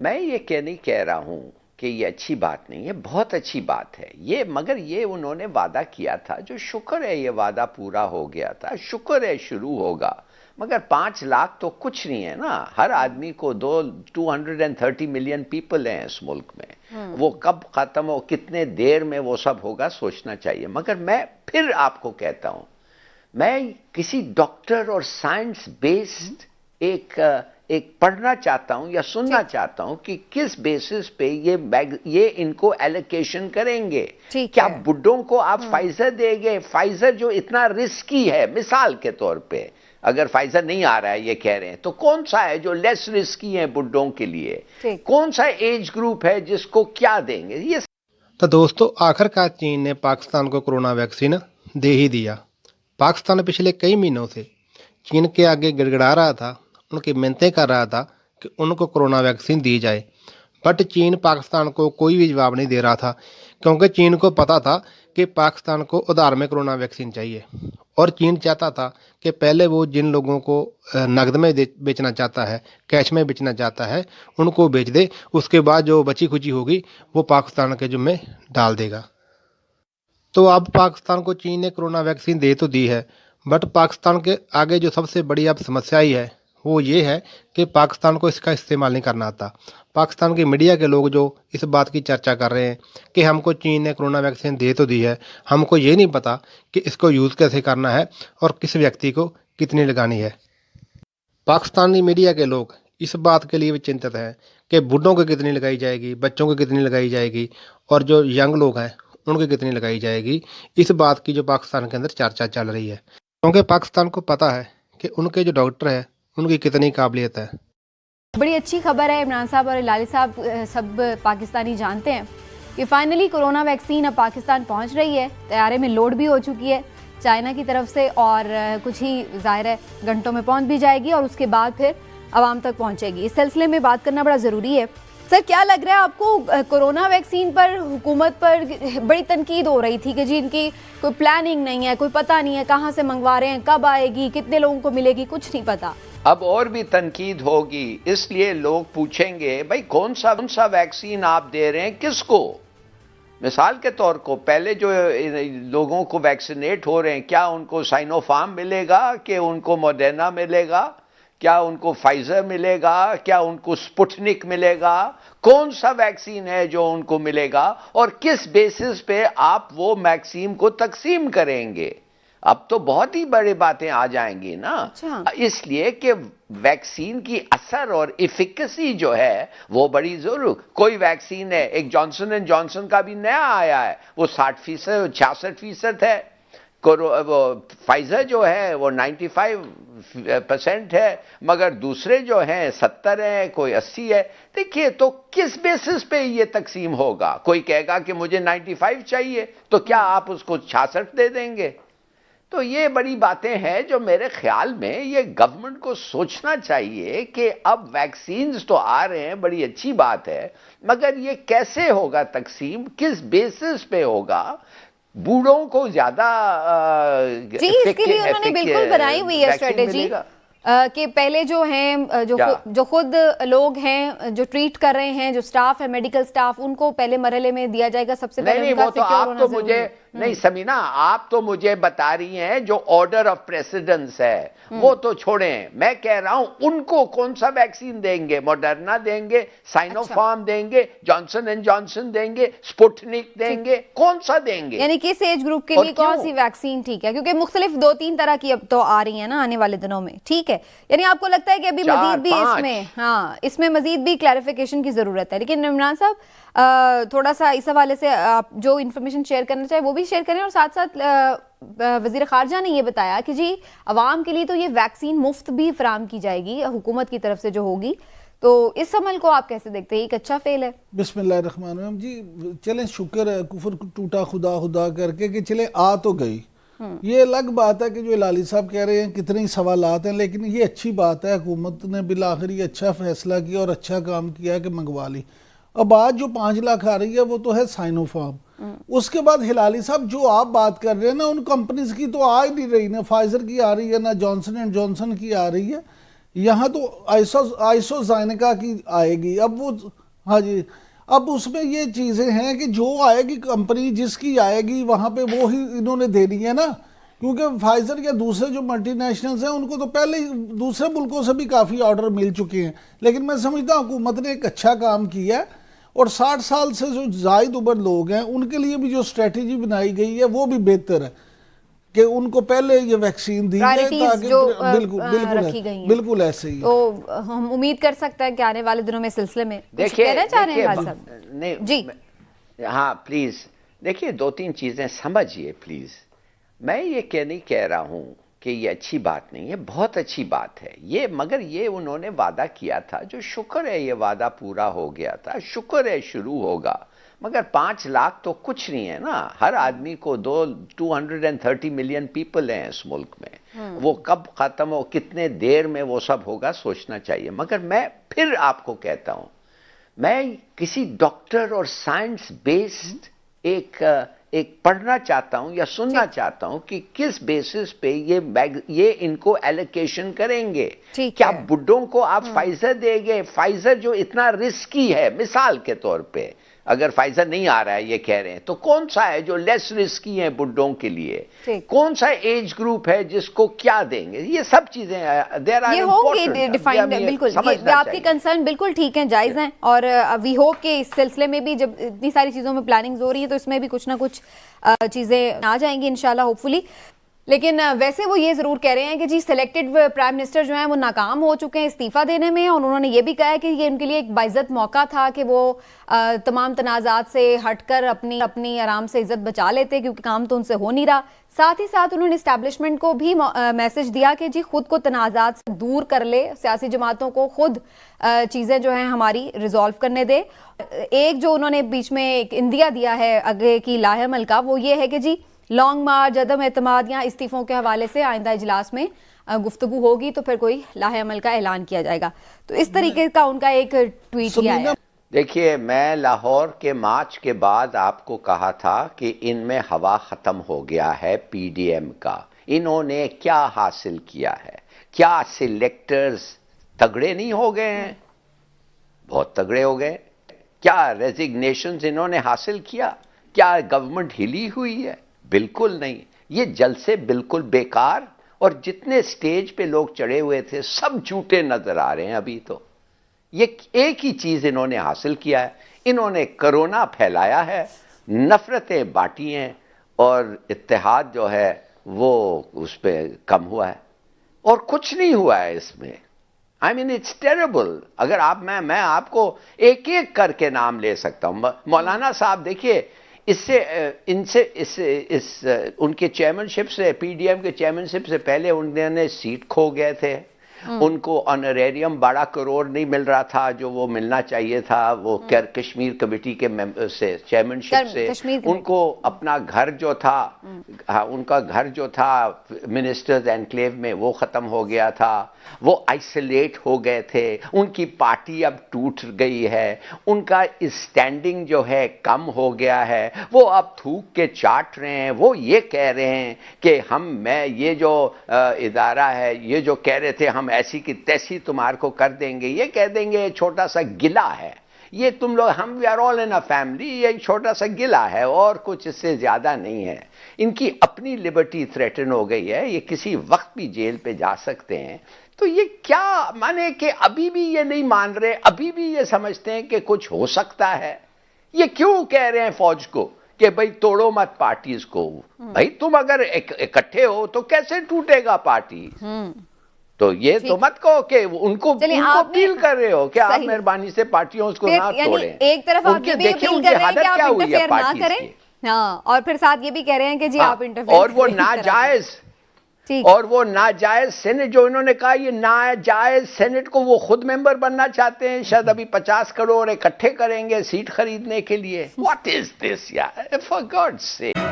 मैं ये नहीं कह रहा हूं कि ये अच्छी बात नहीं है, बहुत अच्छी बात है ये, मगर ये उन्होंने वादा किया था, जो शुक्र है ये वादा पूरा हो गया था, शुक्र है शुरू होगा। मगर 5 लाख तो कुछ नहीं है ना, हर आदमी को 230 मिलियन पीपल हैं इस मुल्क में। वो कब खत्म हो, कितने देर में वो सब होगा, सोचना चाहिए। मगर मैं फिर आपको कहता हूं, मैं किसी डॉक्टर और साइंस बेस्ड एक पढ़ना चाहता हूं या सुनना चाहता हूं कि किस बेसिस पे ये इनको एलोकेशन करेंगे। क्या बुड्ढों को आप फाइजर देंगे? फाइजर जो इतना रिस्की है, मिसाल के तौर पे अगर फाइजर नहीं आ रहा है ये कह रहे हैं, तो कौन सा है जो लेस रिस्की है बुड्ढों के लिए? कौन सा एज ग्रुप है जिसको क्या देंगे ये? तो दोस्तों, आखिरकार चीन ने पाकिस्तान को कोरोना वैक्सीन दे ही दिया। पाकिस्तान पिछले कई महीनों से चीन के आगे गिड़गिड़ा रहा था, उनकी मिन्नतें कर रहा था कि उनको कोरोना वैक्सीन दी जाए, बट चीन पाकिस्तान को कोई भी जवाब नहीं दे रहा था, क्योंकि चीन को पता था कि पाकिस्तान को उधार में कोरोना वैक्सीन चाहिए। और चीन चाहता था कि पहले वो जिन लोगों को नकद में बेचना चाहता है, कैश में बेचना चाहता है, उनको बेच दे, उसके बाद जो बची खुची होगी वो पाकिस्तान के जिम्मे डाल देगा। तो अब पाकिस्तान को चीन ने कोरोना वैक्सीन दे तो दी है, बट पाकिस्तान के आगे जो सबसे बड़ी अब समस्या ही है वो ये है कि पाकिस्तान को इसका इस्तेमाल नहीं करना आता। पाकिस्तान की मीडिया के लोग जो इस बात की चर्चा कर रहे हैं कि हमको चीन ने कोरोना वैक्सीन दे तो दी है, हमको ये नहीं पता कि इसको यूज़ कैसे करना है और किस व्यक्ति को कितनी लगानी है। पाकिस्तानी मीडिया के लोग इस बात के लिए भी चिंतित हैं कि बूढ़ों को कितनी लगाई जाएगी, बच्चों को कितनी लगाई जाएगी, और जो यंग लोग हैं उनकी कितनी लगाई जाएगी। इस बात की जो पाकिस्तान के अंदर चर्चा चल रही है, क्योंकि पाकिस्तान को पता है कि उनके जो डॉक्टर हैं उनकी कितनी काबिलियत है। बड़ी अच्छी खबर है इमरान साहब और हिलाली साहब, सब पाकिस्तानी जानते हैं कि फाइनली कोरोना वैक्सीन अब पाकिस्तान पहुंच रही है। तैयारे में लोड भी हो चुकी है चाइना की तरफ से, और कुछ ही ज़ाहिर है घंटों में पहुंच भी जाएगी और उसके बाद फिर आवाम तक पहुंचेगी। इस सिलसिले में बात करना बड़ा ज़रूरी है। सर, क्या लग रहा है आपको, कोरोना वैक्सीन पर हुकूमत पर बड़ी तनकीद हो रही थी कि जी इनकी कोई प्लानिंग नहीं है, कोई पता नहीं है कहाँ से मंगवा रहे हैं, कब आएगी, कितने लोगों को मिलेगी, कुछ नहीं पता। अब और भी तनकीद होगी, इसलिए लोग पूछेंगे भाई कौन सा वैक्सीन आप दे रहे हैं, किसको? मिसाल के तौर को पहले जो लोगों को वैक्सीनेट हो रहे हैं, क्या उनको साइनोफार्म मिलेगा, कि उनको मॉडर्ना मिलेगा, क्या उनको फाइजर मिलेगा, क्या उनको स्पुटनिक मिलेगा? कौन सा वैक्सीन है जो उनको मिलेगा और किस बेसिस पे आप वो वैक्सीन को तकसीम करेंगे? अब तो बहुत ही बड़ी बातें आ जाएंगी ना। इसलिए कि वैक्सीन की असर और इफिकेसी जो है वो बड़ी जरूर। कोई वैक्सीन है, एक जॉनसन एंड जॉनसन का भी नया आया है, वो 60%, 66% है। वो फाइजर जो है वो 95% है, मगर दूसरे जो हैं 70 है, कोई 80 है। देखिए, तो किस बेसिस पे ये तकसीम होगा? कोई कहेगा कि मुझे 95 चाहिए, तो क्या आप उसको 66 दे देंगे? तो ये बड़ी बातें हैं जो मेरे ख्याल में ये गवर्नमेंट को सोचना चाहिए कि अब वैक्सीन्स तो आ रहे हैं, बड़ी अच्छी बात है, मगर ये कैसे होगा तकसीम, किस बेसिस पे होगा? बूढ़ों को ज्यादा जी, इसके लिए उन्होंने बिल्कुल बनाई हुई है स्ट्रेटेजी कि पहले जो हैं जो खुद लोग हैं जो ट्रीट कर रहे हैं, जो स्टाफ है, मेडिकल स्टाफ, उनको पहले मरहले में दिया जाएगा सबसे पहले। नहीं, वो तो आप तो मुझे नहीं समीना, आप तो मुझे बता रही हैं जो ऑर्डर ऑफ प्रेसिडेंस है वो तो छोड़ें। मैं कह रहा हूं उनको कौन सा वैक्सीन देंगे? मॉडर्ना देंगे, साइनोफार्म देंगे, जॉनसन एंड जॉनसन देंगे, स्पुटनिक देंगे, कौन सा देंगे? यानी किस एज ग्रुप के लिए कौन सी वैक्सीन ठीक है? क्योंकि मुख्तलिफ 2-3 तरह की अब तो आ रही है ना आने वाले दिनों में, ठीक है? यानी आपको लगता है कि अभी मजीद भी इसमें मजीद भी क्लैरिफिकेशन की जरूरत है। लेकिन इमरान साहब, थोड़ा सा इस हवाले से आप जो इन्फॉर्मेशन शेयर करना चाहे वो भी शेयर करें, और साथ साथ वज़ीर ख़ारजा ने ये बताया कि जी अवाम के लिए तो ये वैक्सीन मुफ्त भी फराम की जाएगी हुकूमत की तरफ से जो होगी। तो इस अमल को आप कैसे देखते हैं? एक अच्छा फेल है। बिस्मिल्लाहिर्रहमानिर्रहीम जी, चलें, शुक्र है कुफर टूटा खुदा खुदा करके कि चले आ तो गई। ये अलग बात है कि जो लाली साहब कह रहे हैं कितने सवालात हैं, लेकिन ये अच्छी बात है, हुकूमत ने बिलाखिर ये अच्छा फैसला किया और अच्छा काम किया कि मंगवा ली। अब आज जो 5 लाख आ रही है वो तो है साइनोफार्म। उसके बाद हिलाली साहब जो आप बात कर रहे हैं ना, उन कंपनीज की तो आ ही नहीं रही, ना फाइजर की आ रही है, ना जॉनसन एंड जॉनसन की आ रही है। यहाँ तो आइसोजाइनिका की आएगी। अब वो, हाँ जी, अब उसमें ये चीज़ें हैं कि जो आएगी कंपनी जिसकी आएगी वहाँ पे वो ही इन्होंने देनी है ना, क्योंकि फाइजर या दूसरे जो मल्टीनेशनल्स हैं उनको तो पहले ही दूसरे मुल्कों से भी काफ़ी ऑर्डर मिल चुके हैं। लेकिन मैं समझता हूँ हुकूमत ने एक अच्छा काम किया है, और 60 साल से जो जायद उम्र लोग हैं उनके लिए भी जो स्ट्रेटजी बनाई गई है वो भी बेहतर है कि उनको पहले ये वैक्सीन दी जाए, ताकि बिल्कुल ऐसे ही। तो हम उम्मीद कर सकते हैं कि आने वाले दिनों में सिलसिले में कुछ कहना चाह रहे हैं लाल साहब? नहीं जी हाँ प्लीज, देखिए 2-3 चीजें समझिए प्लीज। मैं ये नहीं कह रहा हूं कि ये अच्छी बात नहीं है, बहुत अच्छी बात है ये, मगर ये उन्होंने वादा किया था, जो शुक्र है ये वादा पूरा हो गया था, शुक्र है शुरू होगा। मगर 5 लाख तो कुछ नहीं है ना, हर आदमी को 230 मिलियन पीपल हैं इस मुल्क में, वो कब खत्म हो, कितने देर में वो सब होगा, सोचना चाहिए। मगर मैं फिर आपको कहता हूं, मैं किसी डॉक्टर और साइंस बेस्ड एक पढ़ना चाहता हूं या सुनना चाहता हूं कि किस बेसिस पे ये इनको एलोकेशन करेंगे। क्या बुड्ढों को आप फाइजर देंगे? फाइजर जो इतना रिस्की है, मिसाल के तौर पे अगर फाइजर नहीं आ रहा है ये कह रहे हैं, तो कौन सा है जो लेस रिस्की है बुड्ढों के लिए? कौन सा एज ग्रुप है जिसको क्या देंगे? ये सब चीजें ये होंगे डिफाइंड। बिल्कुल, आपके कंसर्न बिल्कुल ठीक है, जायज हैं, और वी होप कि इस सिलसिले में भी जब इतनी सारी चीजों में प्लानिंग हो रही है तो इसमें भी कुछ ना कुछ चीजें आ जाएंगी इंशाल्लाह, होपफुली। लेकिन वैसे वो ये जरूर कह रहे हैं कि जी सिलेक्टेड प्राइम मिनिस्टर जो हैं वो नाकाम हो चुके हैं इस्तीफा देने में, और उन्होंने ये भी कहा है कि ये उनके लिए एक बाइज्जत मौका था कि वो तमाम तनाज़ात से हटकर अपनी आराम से इज्जत बचा लेते, क्योंकि काम तो उनसे हो नहीं रहा। साथ ही साथ उन्होंने इस्टेब्लिशमेंट को भी मैसेज दिया कि जी खुद को तनाज़ात से दूर कर ले, सियासी जमातों को खुद चीज़ें जो हैं हमारी रिजॉल्व करने दे। एक जो उन्होंने बीच में एक इंदिया दिया है आगे की लाहेमल का, वो ये है कि जी लॉन्ग मार्च, अदम एतमाद या इस्तीफों के हवाले से आइंदा इजलास में गुफ्तगू होगी तो फिर कोई लाहे अमल का ऐलान किया जाएगा। तो इस तरीके का उनका एक ट्वीट किया है। देखिए, मैं लाहौर के मार्च के बाद आपको कहा था कि इनमें हवा खत्म हो गया है पीडीएम का। इन्होंने क्या हासिल किया है? क्या सिलेक्टर्स तगड़े नहीं हो गए हैं? बहुत तगड़े हो गए। क्या रेजिग्नेशंस इन्होंने हासिल किया? क्या गवर्नमेंट हिली हुई है? बिल्कुल नहीं। ये जलसे बिल्कुल बेकार, और जितने स्टेज पे लोग चढ़े हुए थे सब झूठे नजर आ रहे हैं अभी तो। ये एक ही चीज इन्होंने हासिल किया है, इन्होंने कोरोना फैलाया है, नफरतें बांटी हैं, और इत्तेहाद जो है वो उस पर कम हुआ है, और कुछ नहीं हुआ है इसमें। I mean it's terrible. अगर आप मैं आपको एक एक करके नाम ले सकता हूं। मौलाना साहब देखिए, उनके चेयरमैनशिप से, पीडीएम के चेयरमैनशिप से पहले उन्होंने सीट खो गए थे। उनको ऑनरेरियम 12 करोड़ नहीं मिल रहा था जो वो मिलना चाहिए था, वो कश्मीर कमेटी के से चेयरमैनशिप से। उनको अपना घर जो था, हाँ, उनका घर जो था मिनिस्टर्स एनक्लेव में, वो खत्म हो गया था। वो आइसोलेट हो गए थे। उनकी पार्टी अब टूट गई है। उनका स्टैंडिंग जो है कम हो गया है। वो अब थूक के चाट रहे हैं। वो ये कह रहे हैं कि ये जो इदारा है, ये जो कह रहे थे हम ऐसी की तैसी तुम्हारे को कर देंगे, ये कह देंगे छोटा सा गिला है, ये तुम लोग, हम we are all in a family, ये छोटा सा गिला है और कुछ इससे ज्यादा नहीं है। इनकी अपनी लिबर्टी थ्रेटन हो गई है, ये किसी वक्त भी जेल पे जा सकते हैं। तो ये क्या माने कि अभी भी ये नहीं मान रहे, अभी भी ये समझते हैं कि कुछ हो सकता है। ये क्यों कह रहे हैं फौज को कि भाई तोड़ो मत पार्टीज को? भाई तुम अगर इकट्ठे हो तो कैसे टूटेगा पार्टी? तो ये तो मत कहो कि उनको अपील कर रहे हो कि आप मेहरबानी से पार्टियों उसको ना तोड़ें। एक तरफ आप ये भी अपील कर रहे हैं कि आप इंटरफेयर ना करें, हाँ, और फिर साथ ये भी कह रहे हैं कि जी आप इंटरफेयर, और वो नाजायज, और वो नाजायज सेनेट जो इन्होंने कहा, ये नाजायज सेनेट को वो खुद मेंबर बनना चाहते हैं। शायद अभी 50 करोड़ इकट्ठे करेंगे सीट खरीदने के लिए। व्हाट इज दिस यार, फॉर गॉड्स सेक।